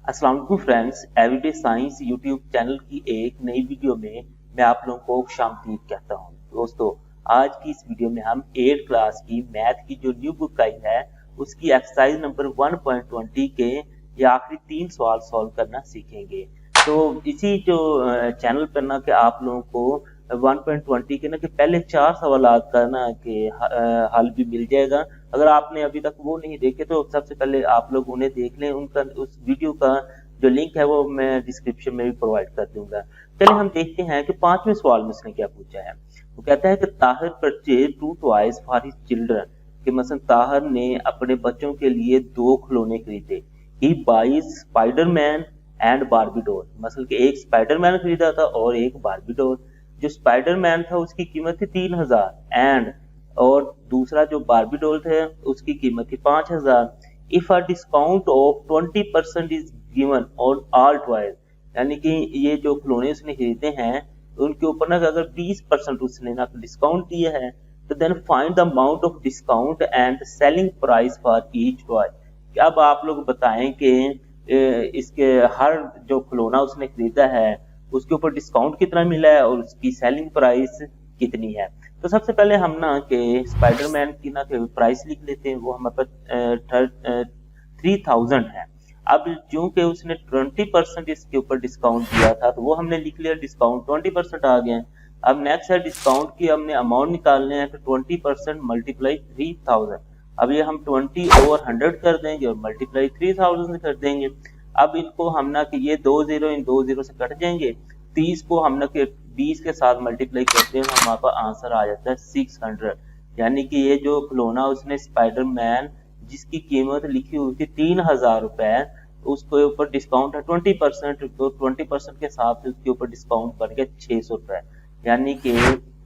अस्सलाम वालेकुम friends, everyday science YouTube channel की एक नई वीडियो में मैं आप लोगों को खुशामदीद कहता हूं। दोस्तों, आज की इस वीडियो में हम 8th क्लास की मैथ की जो न्यू बुक आई है उसकी एक्सरसाइज नंबर 1.20 के ये आखिरी 3 सवाल सॉल्व करना सीखेंगे। तो इसी जो चैनल पर ना कि आप लोगों को 1.20 के ना कि पहले 4 सवालात का ना कि हल भी मिल जाएगा। अगर आपने अभी तक वो नहीं देखे तो सबसे पहले आप लोग उन्हें देख लें। उनका उस वीडियो का जो लिंक है वो मैं डिस्क्रिप्शन में भी प्रोवाइड कर दूंगा। चलिए हम देखते हैं कि 5वें सवाल में उसने क्या पूछा है। वो कहता है कि Tahir purchase 2 toys for his children, कि मसलन ताहिर ने अपने बच्चों के लिए 2 खिलौने खरीदे। He buys Spiderman and Barbie doll, मसलन कि एक स्पाइडरमैन खरीदा था और एक बार्बी डॉल। जो स्पाइडरमैन था उसकी कीमत थी 3000 एंड और दूसरा जो बार्बी डॉल थे उसकी कीमत थी 5000। If a discount of 20% is given on all toys, यानी कि ये जो खिलौने उसने खरीदे हैं उनके ऊपर ना अगर 20% उसने ना डिस्काउंट दिया है तो then find the amount of discount and selling price for each toy. अब आप लोग बताएं कि इसके हर जो खिलौना उसने खरीदा है उसके ऊपर डिस्काउंट कितना मिला है और उसकी सेलिंग प्राइस कितनी है। तो सबसे पहले हम ना कि स्पाइडरमैन की ना कि प्राइस लिख लेते हैं। वो हमारे पास 3000 है। अब चूंकि उसने 20% इसके ऊपर डिस्काउंट दिया था तो वो हमने लिख लिया, डिस्काउंट 20% आ गया। अब नेक्स्ट है डिस्काउंट की हमने अमाउंट निकालने हैं तो 20% मल्टीप्लाई 3000। अब ये हम 20 ओवर 100 कर देंगे और मल्टीप्लाई 3000 कर देंगे। अब इनको हम ना कि ये 2 जीरो इन 2 जीरो से कट जाएंगे। 30 को हम ना कि 20 के साथ मल्टीप्लाई करते हैं हमारे पास आंसर आ जाता है 600। यानी कि ये जो खिलौना उसने स्पाइडरमैन जिसकी कीमत लिखी हुई थी 3000 रुपए, उसके ऊपर डिस्काउंट है 20%, तो 20% के हिसाब से उसके ऊपर डिस्काउंट बन गया 600 रुपए। यानी कि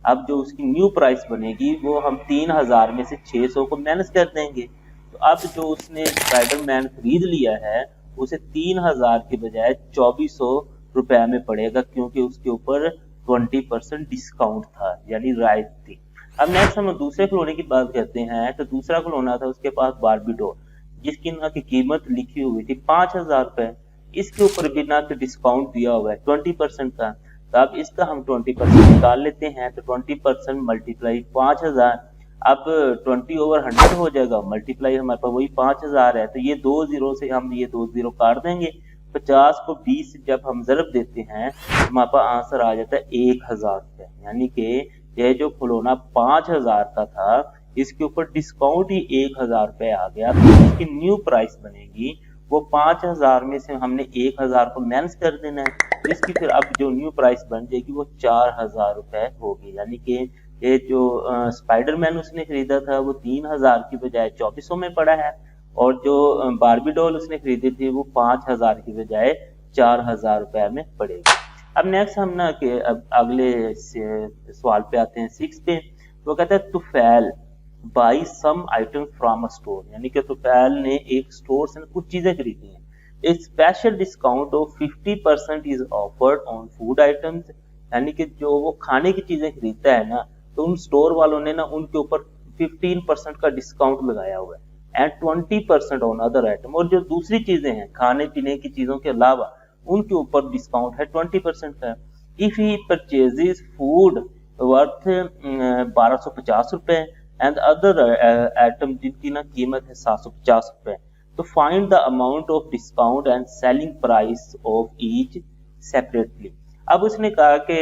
अब जो उसकी न्यू प्राइस बनेगी वो हम 3000 में से 600 को माइनस कर देंगे। तो अब जो उसने स्पाइडरमैन खरीद लिया है उसे 3000 के बजाय 2400 रुपए में पड़ेगा, क्योंकि उसके ऊपर 20% डिस्काउंट था, यानी राइट थी। अब नेक्स्ट हम दूसरे खिलौने की बात करते हैं। तो दूसरा खिलौना था उसके पास बार्बी डॉल, जिसकी ना की कीमत लिखी हुई थी 5000 रुपए। इसके ऊपर भी ना डिस्काउंट दिया हुआ है 20% का। तो अब इसका हम 20% निकाल लेते हैं। तो 20% मल्टीप्लाई 5000। अब 20 ओवर 100 हो जाएगा, मल्टीप्लाई हमारे पास वही 5000 है। तो ये 2 जीरो से हम ये 2 जीरो काट देंगे। 50 को 20 जब हम ज़रब देते हैं हमारे पास आंसर आ जाता है 1000 रुपए। यानी कि यह जो खिलौना 5000 का था इसके ऊपर डिस्काउंट ही 1000 रुपए आ गया। तो इसकी न्यू प्राइस बनेगी वो 5000 में से हमने 1000 को माइनस कर देना है। तो इसकी फिर अब जो न्यू प्राइस बन जाएगी वो 4000 रुपए होगी। यानी कि ये जो स्पाइडरमैन उसने खरीदा था वो 3000 की बजाय 2400 में पड़ा है, और जो बार्बी डॉल उसने खरीदी थी वो 5000 की बजाय 4000 रुपए में पड़ेगी। अब नेक्स्ट हम ना कि अब अगले सवाल पे आते हैं 6 पे। वो कहता है Tufail buy some item from a store, यानी कि तुफैल ने एक स्टोर से कुछ चीजें खरीदी हैं। A special discount of 50% is offered on food items, यानी कि जो वो खाने की चीजें खरीदता है ना तो उन स्टोर वालों ने ना उनके ऊपर 15% का डिस्काउंट लगाया हुआ है एंड 20% ऑन अदर आइटम। और जो दूसरी चीजें हैं खाने पीने की चीजों के अलावा उनके ऊपर डिस्काउंट है 20% का। If he purchases food worth 1250 रुपए एंड अदर आइटम जिनकी ना कीमत है 750 रुपए, तो find the amount of discount and selling price of each separately. अब उसने कहा कि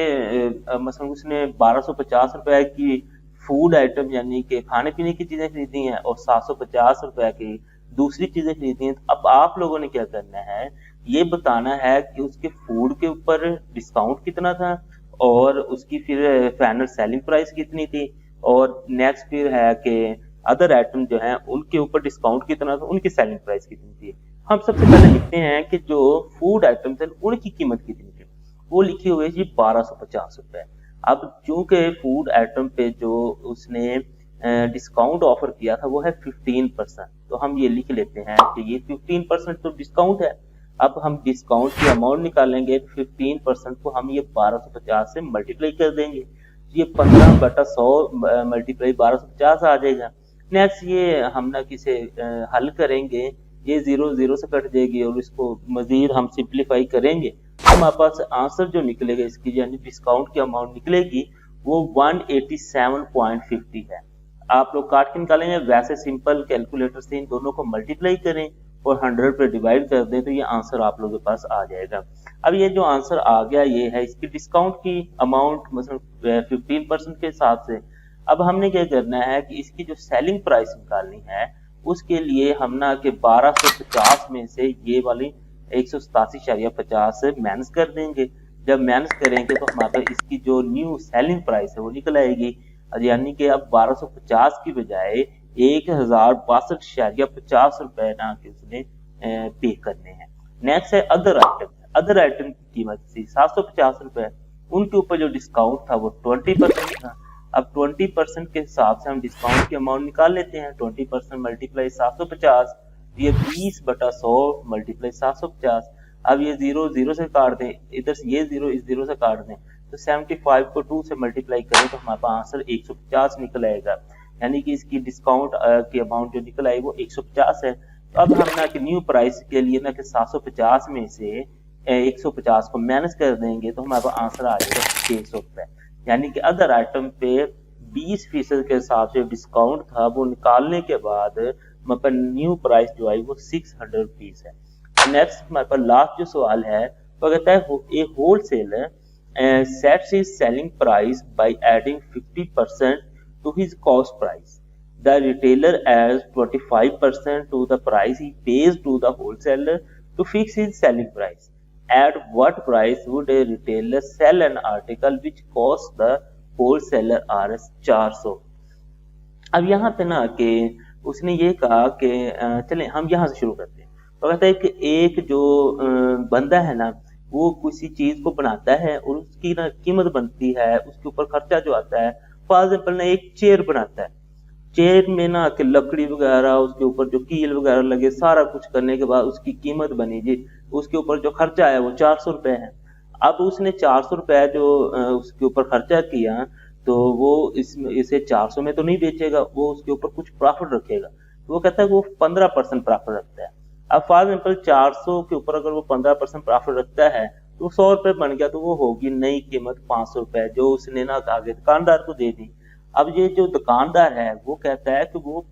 मसलन उसने 1250 रुपए की फूड आइटम यानी कि खाने पीने की चीजें खरीदी हैं और 750 रुपए की दूसरी चीजें खरीदी हैं। तो अब आप लोगों ने क्या करना है, ये बताना है कि उसके फूड के ऊपर डिस्काउंट कितना था और उसकी फिर फाइनल सेलिंग प्राइस कितनी थी, और नेक्स्ट फिर है कि अदर आइटम जो है उनके ऊपर डिस्काउंट कितना था, उनकी सेलिंग प्राइस कितनी थी। हम सबसे पहले लिखते हैं कि जो फूड आइटम्स है उनकी कीमत कितनी थी। वो लिखी हुई है जी 1250 रुपए। अब चूंकि फूड आइटम पे जो उसने डिस्काउंट ऑफर किया था वो है 15%, तो हम ये लिख लेते हैं कि ये 15% तो डिस्काउंट है। अब हम डिस्काउंट की अमाउंट निकालेंगे, 15% को हम ये 1250 से मल्टीप्लाई कर देंगे। ये 15/100 मल्टीप्लाई 1250 आ जाएगा। नेक्स्ट ये हम ना किसे हल करेंगे ये 0 0 से कट जाएगी और इसको मजीद हम सिंप्लीफाई करेंगे तो हमारे पास आंसर जो निकलेगा इसकी यानी डिस्काउंट की अमाउंट निकलेगी वो 187.50 है। आप लोग काट के निकालेंगे, वैसे सिंपल कैलकुलेटर से इन दोनों को मल्टीप्लाई करें और 100 पे डिवाइड कर दें तो ये आंसर आप लोगों के पास आ जाएगा। अब ये जो आंसर आ गया ये है इसकी डिस्काउंट की अमाउंट मतलब 15% के हिसाब से। अब हमने क्या करना है कि इसकी जो सेलिंग प्राइस निकालनी है उसके लिए हम ना कि 1250 में से ये वाली 187.50 माइनस कर देंगे। जब माइनस करेंगे तो हमारे पास इसकी जो न्यू सेलिंग प्राइस है वो निकल आएगी, यानी कि अब 1250 की बजाय 1062.50 रुपए ना कि उसने पे करने हैं। नेक्स्ट है अदर आइटम। अदर आइटम की कीमत थी 750 रुपए, उनके ऊपर जो डिस्काउंट था वो 20% था। अब 20% के हिसाब से हम डिस्काउंट की अमाउंट निकाल लेते हैं। 20% मल्टीप्लाई 750, ये 20/100 मल्टीप्लाई 750। अब ये 0 0 से काट दें, इधर से ये 0 इस 0 से काट दें तो 75 को 2 से मल्टीप्लाई करें तो हमारे पास आंसर 150 निकल आएगा, यानी कि इसकी डिस्काउंट की अमाउंट जो निकल आई वो 150 है। तो अब हम ना कि न्यू प्राइस के लिए ना कि 750 में से 150 को माइनस कर देंगे तो हमारे पास आंसर आ जाएगा 600 रुपए, यानी कि अदर आइटम पे 20% के हिसाब से डिस्काउंट था वो निकालने के बाद हमारे पास न्यू प्राइस जो आई वो 600 रुपीज है। नेक्स्ट हमारे पास लास्ट जो सवाल है वो कहता है ए wholesaler sets his selling price by adding 50% to his cost price. The retailer adds 25% to the price he pays to the wholesaler to fix his selling price. At what price would a retailer sell an article which costs the wholesaler Rs 400? अब यहाँ पे ना कि उसने ये कहा कि चलें हम यहाँ से शुरू करते हैं। तो कहता है कि एक जो बंदा है ना वो किसी चीज को बनाता है और उसकी ना कीमत बनती है, उसके ऊपर खर्चा जो आता है। फॉर एग्जाम्पल ना एक चेयर बनाता है, चेयर में ना कि लकड़ी वगैरह उसके ऊपर जो कील वगैरह लगे सारा कुछ करने के बाद उसकी कीमत बनी जी, उसके ऊपर जो खर्चा है वो 400 रुपए है। अब उसने 400 रुपए जो उसके ऊपर खर्चा किया तो वो इसे 400 में तो नहीं बेचेगा, वो उसके ऊपर कुछ प्रॉफिट रखेगा। तो वो कहता है वो 15% प्रॉफिट रखता है। अब फॉर एग्जाम्पल 400 के ऊपर अगर वो 15% प्रॉफिट रखता है तो 100 रुपए बन गया, तो वो होगी नई कीमत 500 रुपए जो उसने ना आगे दुकानदार को दे दी। अब ये जो दुकानदार है वो कहता है कि वो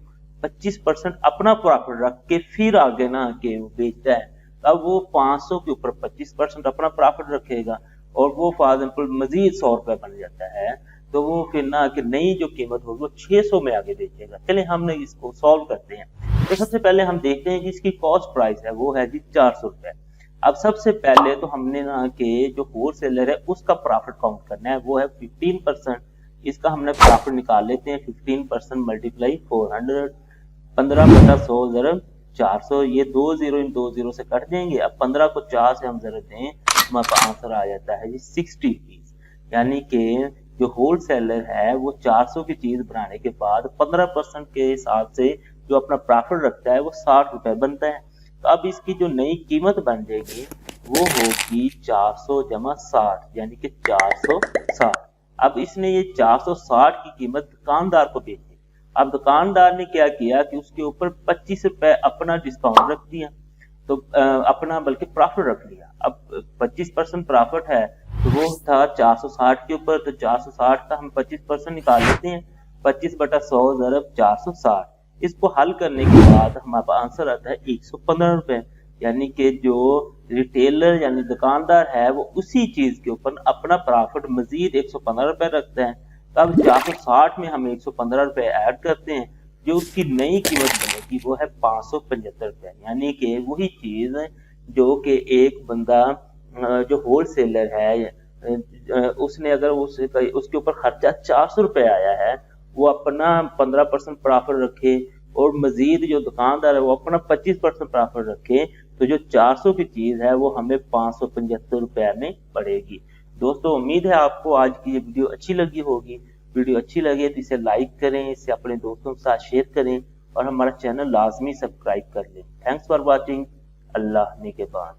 25% अपना प्रॉफिट रख के फिर आगे ना के वो बेचता है। अब वो 500 के ऊपर 25% अपना प्रॉफिट रखेगा और वो फॉर एग्जाम्पल मजीद 100 रुपए बन जाता है, तो वो फिर ना कि नई जो कीमत होगी वो 600 में आगे बेचेगा। चलिए हमने इसको सॉल्व करते हैं। तो सबसे पहले हम देखते हैं कि इसकी कॉस्ट प्राइस है वो है जी 400 रुपए। अब सबसे पहले तो हमने ना कि जो होलसेलर है उसका प्रॉफिट काउंट करना है, वो है 15%। इसका हमने प्रॉफिट निकाल लेते हैं। 15% मल्टीप्लाई 400, 15/100 ज़रब 400, ये 2 0 इन 2 0 से कट देंगे। अब 15 को 4 से हम ज़रब दें हमारे पास आंसर आ जाता है जी 60 रुपीज, यानी कि जो होलसेलर है वो 400 की चीज बनाने के बाद 15% के हिसाब से जो अपना प्रॉफिट रखता है वो 60 रुपए बनता है। तो अब इसकी जो नई कीमत बन जाएगी वो होगी 400 जमा 60, यानी कि 460। अब इसने ये 460 की कीमत दुकानदार को बेची। अब दुकानदार ने क्या किया कि उसके ऊपर 25 रुपए अपना डिस्काउंट रख दिया, तो अपना बल्कि प्रॉफिट रख लिया। अब 25% प्रॉफिट है तो वो था 460 के ऊपर, तो 460 का हम 25% निकाल लेते हैं। 25/100 ज़रब 460। इसको हल करने के बाद हमारे पास आंसर आता है 115 रुपए, यानी कि जो रिटेलर यानी दुकानदार है वो उसी चीज के ऊपर अपना प्रॉफिट मजीद 115 रुपए रखता है। तो अब 460 में हम 115 रुपए ऐड करते हैं, जो उसकी नई कीमत बनेगी वो है 575 रुपए, यानी कि वही चीज जो कि एक बंदा जो होलसेलर है उसने अगर उसके ऊपर खर्चा 400 रुपए आया है, वो अपना 15% प्रॉफिट रखे और मजीद जो दुकानदार है वो अपना 25% प्रॉफिट रखे, तो जो 400 की चीज है वो हमें 575 रुपए में पड़ेगी। दोस्तों उम्मीद है आपको आज की ये वीडियो अच्छी लगी होगी। वीडियो अच्छी लगे तो इसे लाइक करें, इसे अपने दोस्तों के साथ शेयर करें और हमारा चैनल लाजमी सब्सक्राइब कर लें। Thanks for watching. अल्लाह ने के बाद।